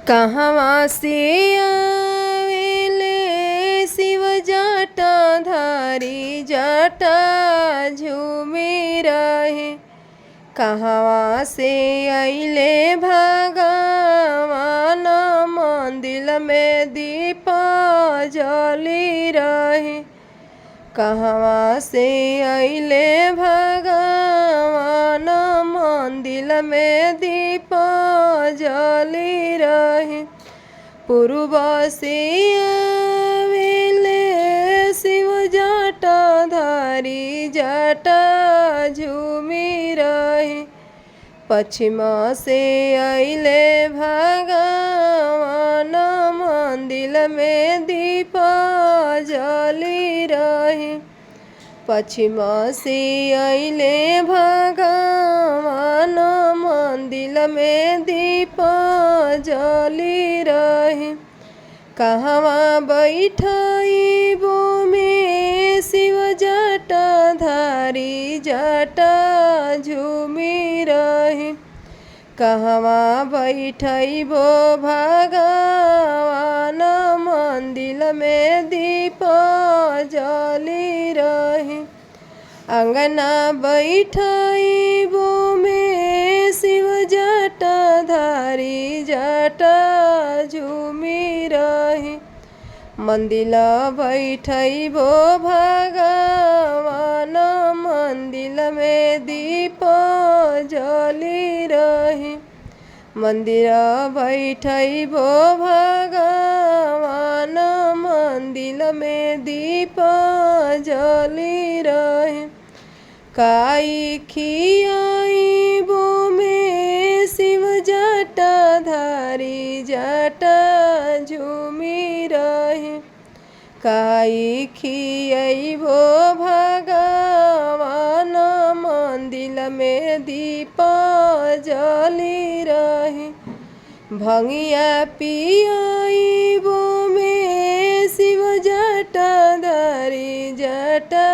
कहवा से आवेले शिव जटा धारी जटा झूमे रहे। कहवा से अइले भगवान मंदिर में दीप जली रहे। कहवा से अइले भगवान मंदिर में दीप जली रहे। पूर्व से आवेले शिव जटा धारी जटा झूमी रहे। पश्चिम से अइले भगवान मंदिर में दीप जली रहे। पश्चिम से अइले भगवान मंदिर में दीप जली रहे। कहवा बैठइबो में शिव जटा धारी जटा झूमी रहे। कहवा बैठइबो भगवान मंदिर में दीप जली रहे। अंगना बैठइबो में शिव जटा धारी जटा झूमी रहे। मंदिर बैठइबो भगवान मंदिर में दीप जली रहे। मंदिर बैठइबो भगवान मंदिर में दीप जली रहे। काई खियाइबो में शिव जटा धारी जटा झूमी रहे। काई खियाइबो भगवान मंदिर में दीप जली रहे। भंगिया पियाइबो में शिव जटा धारी जटा